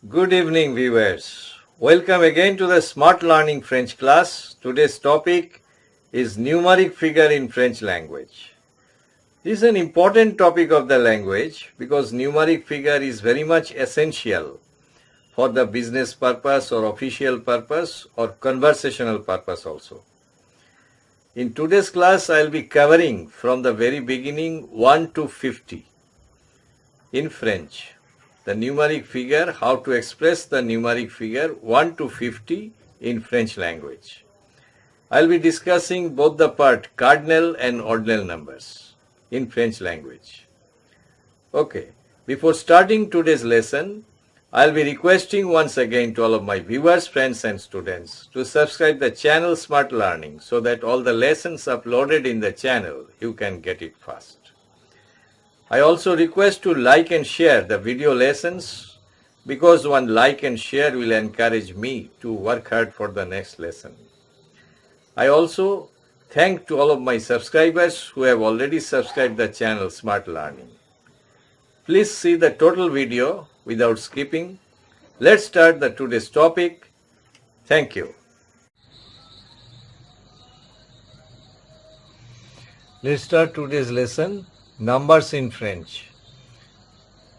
Good evening, viewers. Welcome again to the Smart Learning French class. Today's topic is numeric figure in French language. This is an important topic of the language because numeric figure is very much essential for the business purpose or official purpose or conversational purpose also. In today's class, I will be covering from the very beginning 1 to 50 in French. The numeric figure, how to express the numeric figure 1 to 50 in French language. I'll be discussing both the part cardinal and ordinal numbers in French language. Okay, before starting today's lesson, I'll be requesting once again to all of my viewers, friends and students to subscribe the channel Smart Learning so that all the lessons uploaded in the channel, you can get it fast. I also request to like and share the video lessons because one like and share will encourage me to work hard for the next lesson. I also thank to all of my subscribers who have already subscribed the channel Smart Learning. Please see the total video without skipping. Let's start the today's topic. Thank you. Let's start today's lesson. Numbers in French.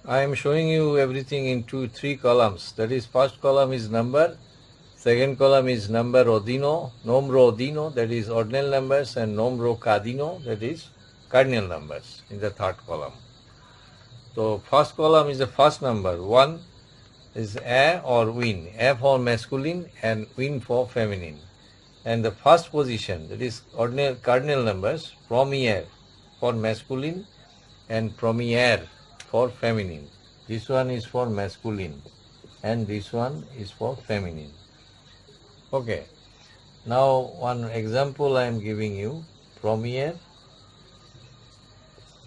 I am showing you everything in three columns. That is, first column is number, second column is number ordino, nombre ordino, that is ordinal numbers, and nombre cardino, that is cardinal numbers in the third column. So first column is the first number. 1 is a or win, a for masculine and win for feminine. And the first position, that is ordinal cardinal numbers, premier for masculine and premiere for feminine. This one is for masculine and this one is for feminine. Okay. Now one example I am giving you. Premier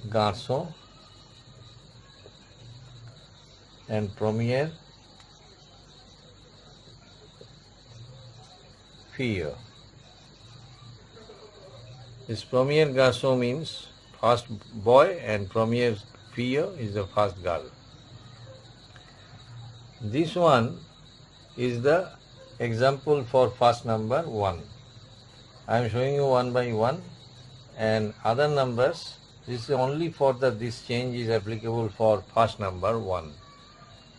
garçon and premiere fille. This premier garçon means first boy and premiere fille is the first girl. This one is the example for first number 1. I am showing you one by one, and other numbers, this is only for this change is applicable for first number 1.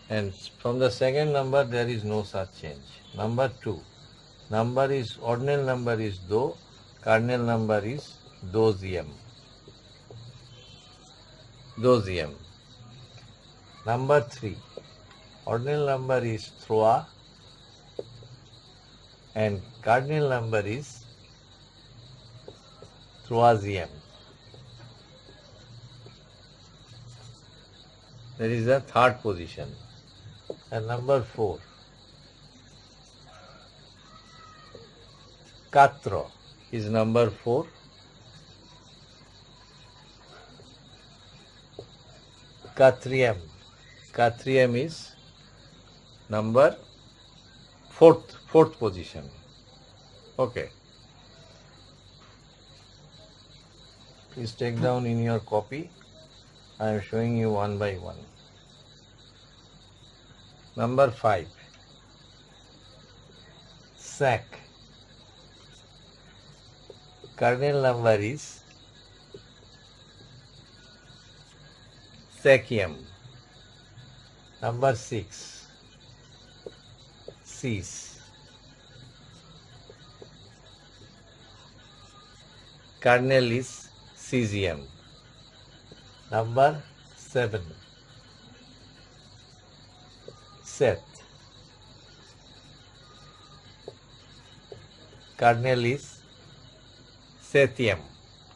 And from the second number there is no such change. Number 2. Number is, ordinal number is do, cardinal number is deuxième. Deuxième. Number 3. Ordinal number is trois and cardinal number is troisième. That is the third position. And number 4. Quatre is number 4. Quatrième. Quatrième is number fourth position. Okay. Please take down in your copy. I am showing you one by one. Number 5. Sac. Cardinal number is cinquième. Number 6. Six. Cardinal is sixième. Number 7. Sept. Cardinal is septième.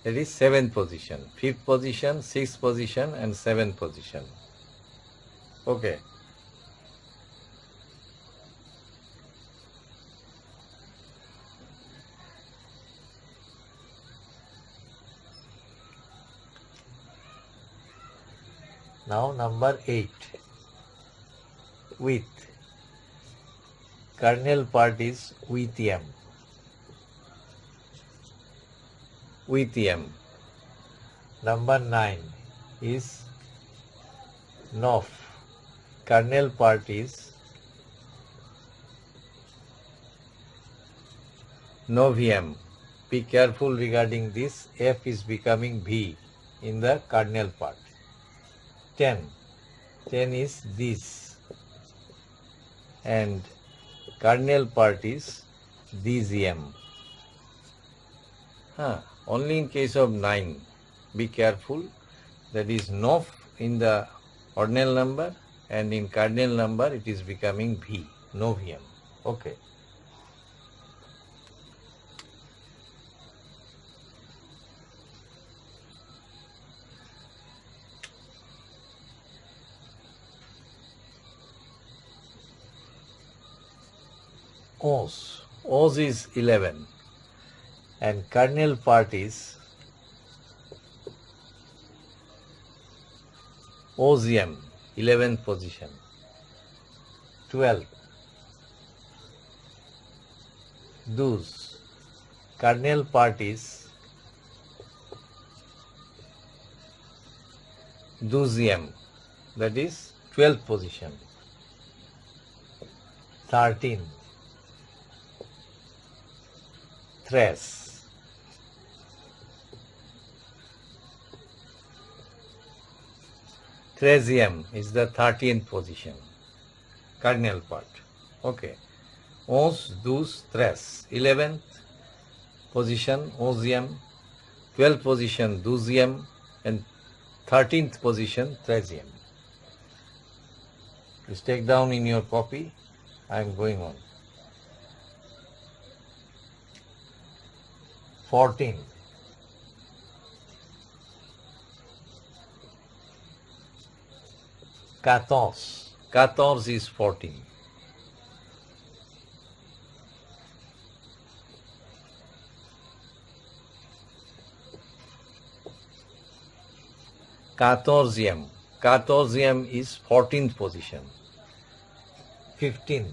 That is 7th position, 5th position, 6th position and 7th position. Okay. Now number 8. With. Cardinal part is huitième. Huitième. Number 9 is neuf. Cardinal part is Novium. Be careful regarding this. F is becoming V in the cardinal part. 10. 10 is this. And cardinal part is this M. Only in case of 9. Be careful. That is Nof in the ordinal number, and in cardinal number it is becoming V. Novium. Okay. Os. Os is 11 and cardinal part is Osium, 11th position. 12. Dus. Cardinal part is Dusium, that is 12th position. 13. Tres. Tresium is the 13th position, cardinal part. Okay. Os, dus, tres. 11th position, Osium. 12th position, Dusium. And 13th position, Tresium. Please take down in your copy. I am going on. 14. Catorce. Catorce is 14. Catorzium. Catorzium is 14th position. 15th.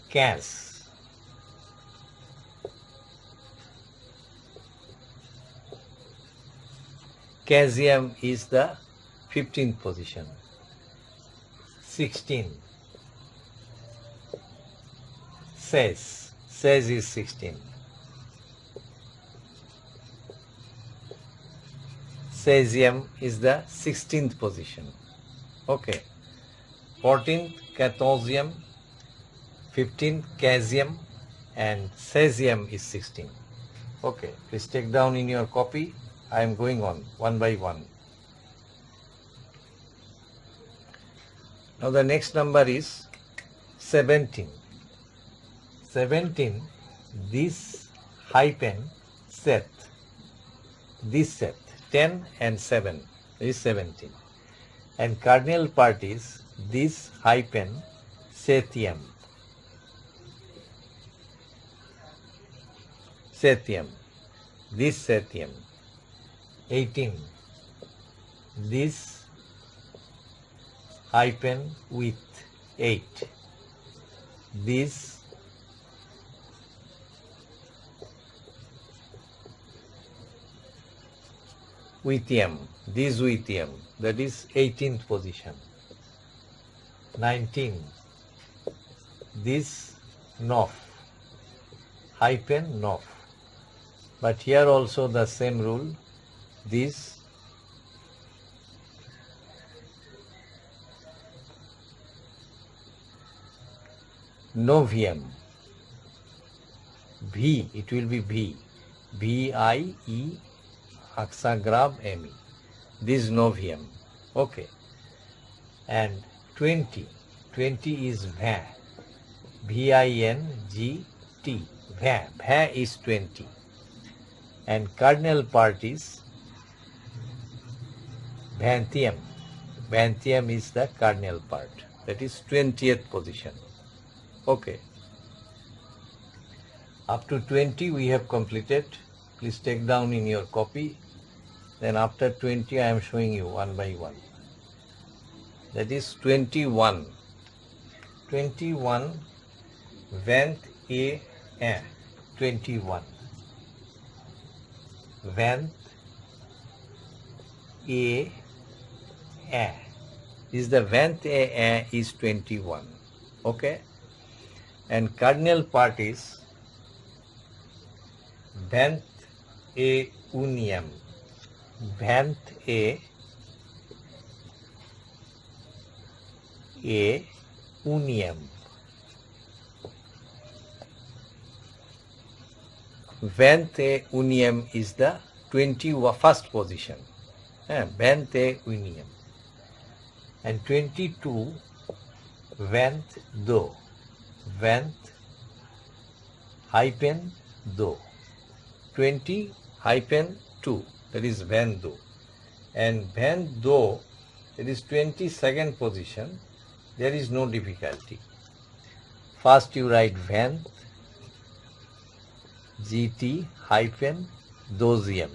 Cas. Casium is the 15th position. 16. Ses. Ses is 16. Cesium is the 16th position. Okay. 14th Catorzium, 15th Casium, and Cesium is 16. Okay. Please take down in your copy. I am going on one by one. Now the next number is 17. 17, this hyphen set, this set, 10 and 7 is 17. And cardinal part is this hyphen Sethium. Sethium, this Sethium. 18. This hyphen with 8. This Withium, this Withium, that is 18th position. 19. This Nof, hyphen Nof. But here also the same rule. This Novium, V, it will be V, V-I-E, hexagram M-E, this Novium, okay. And 20, 20 is Va, V-I-N-G-T, Va, Va is 20. And cardinal part is Vanthium. Vanthium is the cardinal part. That is 20th position. Okay. Up to 20 we have completed. Please take down in your copy. Then after 20 I am showing you one by one. That is 21. 21 Vant A 21. Vant A is the Vant A is 21. Okay, and cardinal part is Bent a unium. Bent a unium. Bent a unium is the 21st position. Bent a unium. And 22 Vent do. Vent hyphen do. 20 hyphen 2, that is Van do. And Van do, it is 22nd position. There is no difficulty. First you write Van GT hyphen dosium.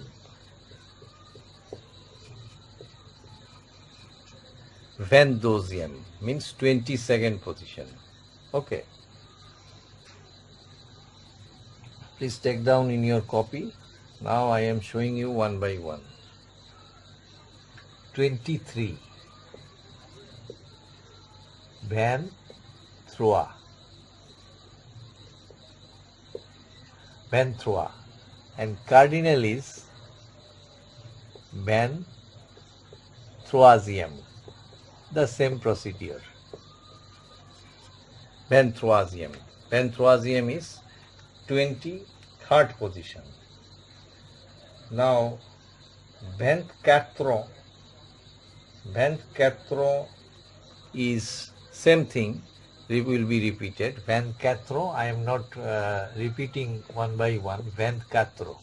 Vendosium means 22nd position. Okay. Please take down in your copy. Now I am showing you one by one. 23. Van Throa. Van Throa. And cardinal is Van Throasium. The same procedure. Van Throasium. Van Throasium is 23rd position. Now, Van Catro is same thing. It will be repeated. Van Catro, I am not repeating one by one. Van Catro.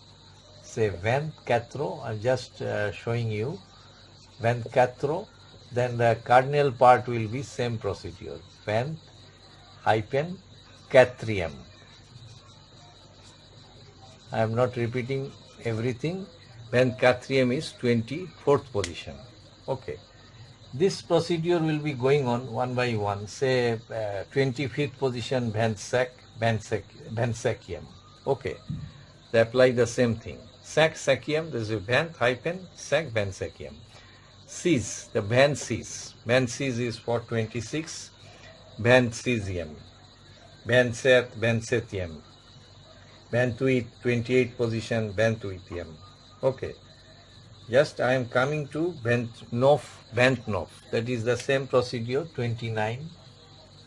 Say Van Catro, I am just showing you. Van Catro, then the cardinal part will be same procedure. Van hyphen Catrium. I am not repeating everything. Van Catrium is 24th position. Okay. This procedure will be going on one by one. Say 25th position Van Sacium. Okay. They apply the same thing. Sacium, there is a Van hyphen Sac Van Sacium. Cis, the Van Cis. Van Cis is for 26. Van Cesium. Van Set, Van Setium. Bantuit, 28th position, Bantuitium. Okay. Just I am coming to Bentnof. That is the same procedure, 29.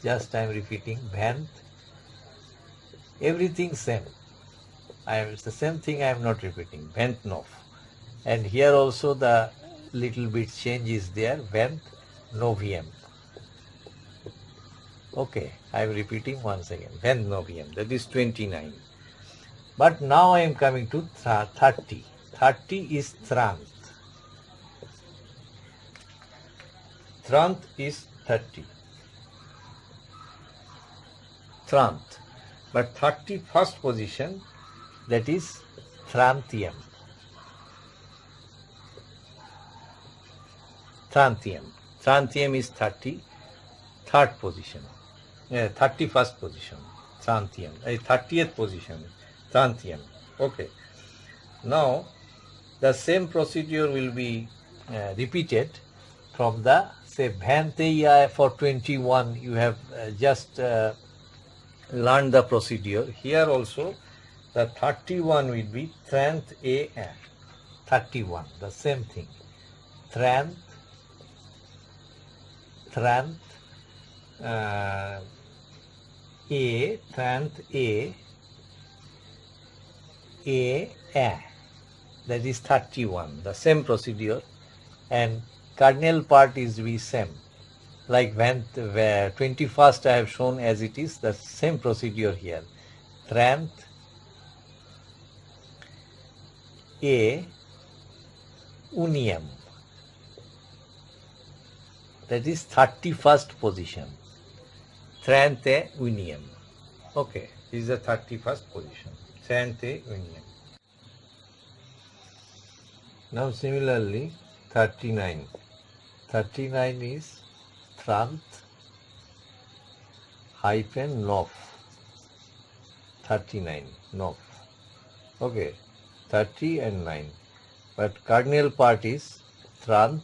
Just I am repeating, Bent. Everything same. It's the same thing I am not repeating, Bentnof. And here also the little bit change is there, Bent Novium. Okay, I am repeating once again, Bent Novium. That is 29. But now I am coming to 30. 30 is Thrant. Thrant is 30. Thrant. But 31st position, that is Thrantium. Thrantium. Thrantium is 33rd position. 31st position. Thrantium. 30th position. Thrantium. Okay. Now, the same procedure will be repeated from the, say, Bhanteya for 21. You have just learned the procedure. Here also, the 31 will be Thrant A. 31. The same thing. Thrant A. Thrant A. That is 31, the same procedure, and cardinal part is the same. Like when 21st I have shown as it is, the same procedure here. Thrant A unium. That is 31st position. Thrant A unium. Okay, this is the 31st position. Thrant A unium. Now similarly 39. 39 is Thrant hyphen Nof. 39 Nof. Okay, 30 and 9. But cardinal part is Thrant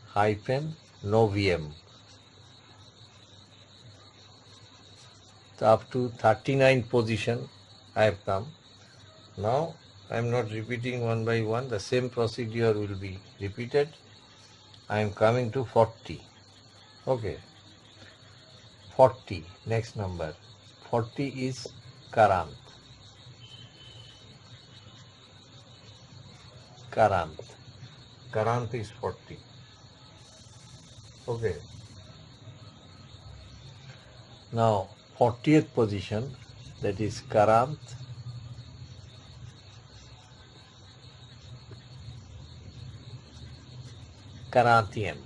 hyphen Novium. up to 39th position I have come. Now I am not repeating one by one, the same procedure will be repeated. I am coming to 40. Okay, 40, next number. 40 is Karant. Karant. Karant is 40. Okay. Now 40th position, that is Karant. Karantium.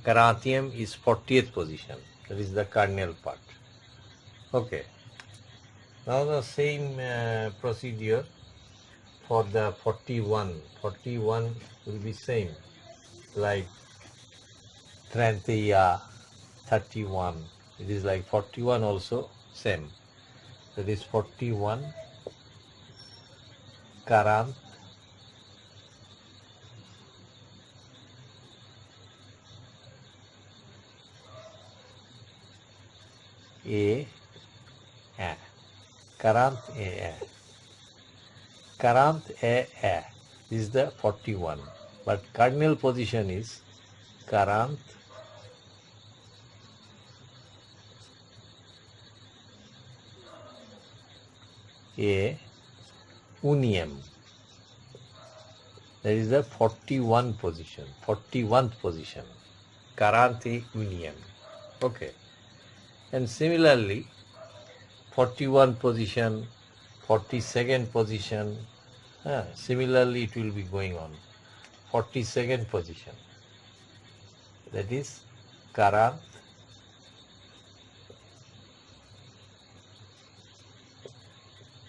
Karantium is 40th position. That is the cardinal part. Okay. Now the same procedure for the 41. 41 will be same, like Tranteya, 31. It is like 41 also same. That is 41 Karant. A. Karant A. Karant A. This is the 41. But cardinal position is Karant A Unium. That is the 41 position, 41th position. Karant A Unium. Okay. And similarly, 41 position, 42nd position, similarly it will be going on. 42nd position, that is Karant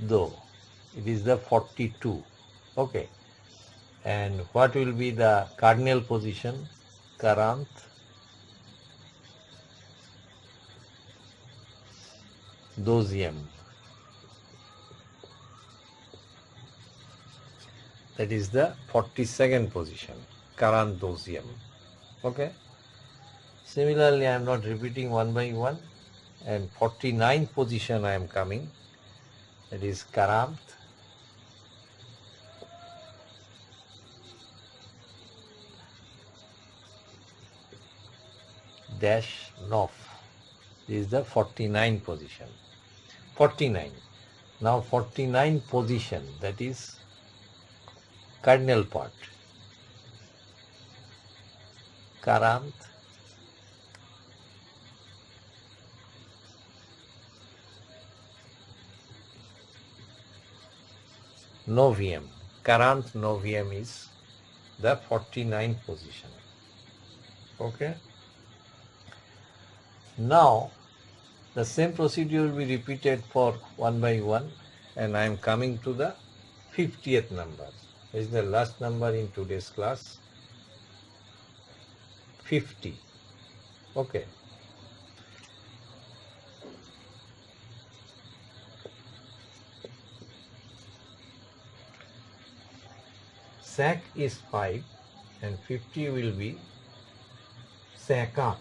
Do. It is the 42. Okay. And what will be the cardinal position? Karant Dosium. That is the 42nd position, Karant Dosium. Okay. Similarly, I am not repeating one by one. And 49th position I am coming. That is Karant dash Nof. This is the 49th position. 49. Now 49th position, that is cardinal part. Karant Novium. Karant Novium is the 49th position. Okay. Now the same procedure will be repeated for one by one, and I am coming to the 50th number. This is the last number in today's class. 50. Okay. Sac is 5 and 50 will be Sakat.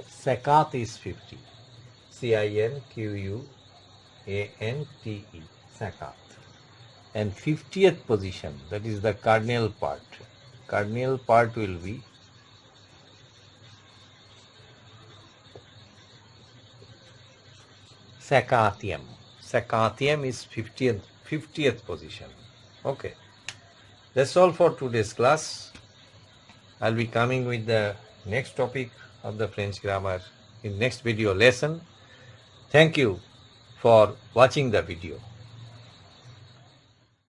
Sakat is 50. Cinquante. Sakat. And 50th position, that is the cardinal part. Cardinal part will be Sacatium. Sacatium is 50th position. Okay. That's all for today's class. I'll be coming with the next topic of the French grammar in next video lesson. Thank you for watching the video.